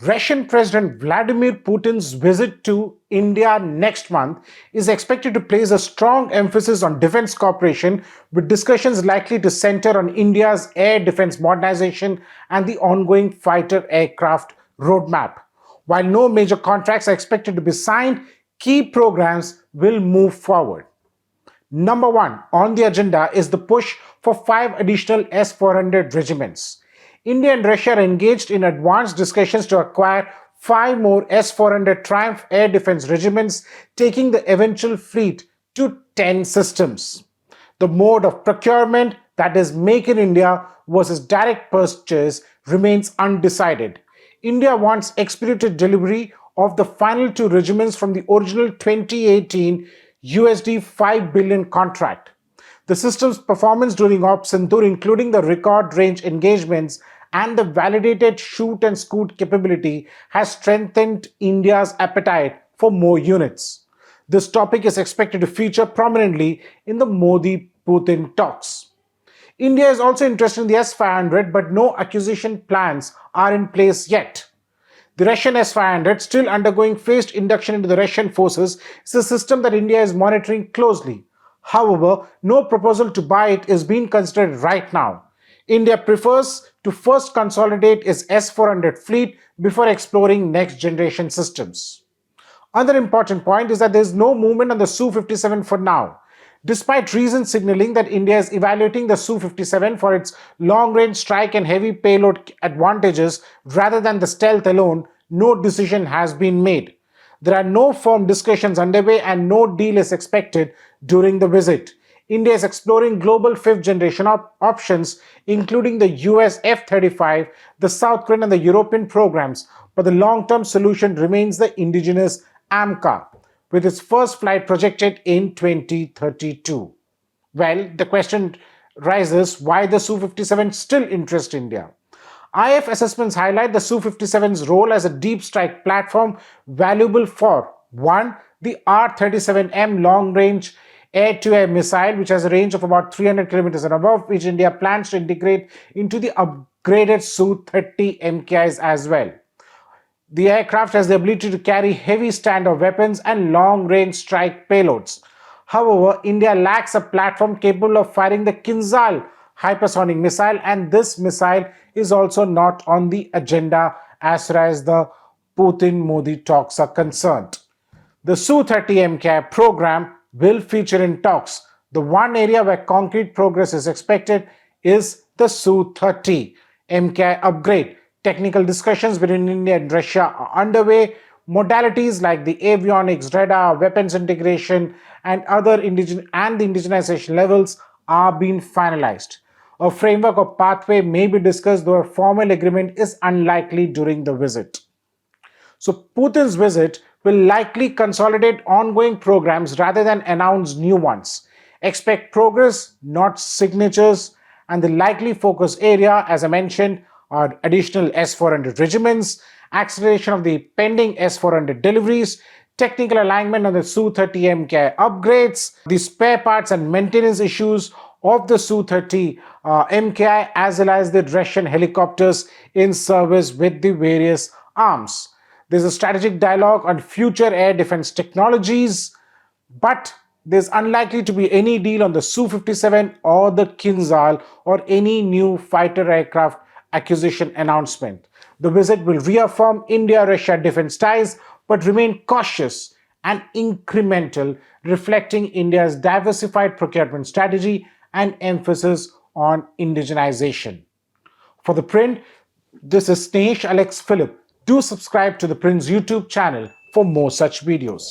Russian President Vladimir Putin's visit to India next month is expected to place a strong emphasis on defense cooperation, with discussions likely to center on India's air defense modernization and the ongoing fighter aircraft roadmap. While no major contracts are expected to be signed, key programs will move forward. Number one on the agenda is the push for 5 additional S-400 regiments. India and Russia are engaged in advanced discussions to acquire 5 more S-400 Triumph air defense regiments, taking the eventual fleet to 10 systems. The mode of procurement, that is Make in India versus direct purchase, remains undecided. India wants expedited delivery of the final 2 regiments from the original 2018 $5 billion contract. The system's performance during Ops Sindoor, including the record range engagements and the validated shoot and scoot capability, has strengthened India's appetite for more units. This topic is expected to feature prominently in the Modi-Putin talks. India is also interested in the S-500, but no acquisition plans are in place yet. The Russian S-500, still undergoing phased induction into the Russian forces, is a system that India is monitoring closely. However, no proposal to buy it is being considered right now. India prefers to first consolidate its S-400 fleet before exploring next-generation systems. Another important point is that there is no movement on the Su-57 for now. Despite recent signaling that India is evaluating the Su-57 for its long-range strike and heavy payload advantages rather than the stealth alone, no decision has been made. There are no firm discussions underway and no deal is expected during the visit. India is exploring global 5th-generation options, including the US F-35, the South Korean and the European programs, but the long-term solution remains the indigenous AMCA, with its first flight projected in 2032. Well, the question rises, why the Su-57 still interests India? IF assessments highlight the Su-57's role as a deep strike platform valuable for 1. The R-37M long-range air-to-air missile, which has a range of about 300 kilometers and above, which India plans to integrate into the upgraded Su-30 MKIs as well. The aircraft has the ability to carry heavy standard weapons and long-range strike payloads. However, India lacks a platform capable of firing the Kinzhal hypersonic missile, and this missile is also not on the agenda as far as the Putin-Modi talks are concerned. The Su-30 MKI program will feature in talks. The one area where concrete progress is expected is the Su-30 MKI upgrade. Technical discussions between India and Russia are underway. Modalities like the avionics, radar, weapons integration, and the indigenization levels are being finalized. A framework or pathway may be discussed, though a formal agreement is unlikely during the visit. So Putin's visit will likely consolidate ongoing programs rather than announce new ones. Expect progress, not signatures, and the likely focus area, as I mentioned, are additional S-400 regiments, acceleration of the pending S-400 deliveries, technical alignment on the Su-30 MKI upgrades, the spare parts and maintenance issues of the Su-30 MKI, as well as the Russian helicopters in service with the various arms. There's a strategic dialogue on future air defense technologies, but there's unlikely to be any deal on the Su-57 or the Kinzhal or any new fighter aircraft acquisition announcement. The visit will reaffirm India-Russia defense ties, but remain cautious and incremental, reflecting India's diversified procurement strategy and emphasis on indigenization. For The Print, this is Snehesh Alex Philip. Do subscribe to The Print's YouTube channel for more such videos.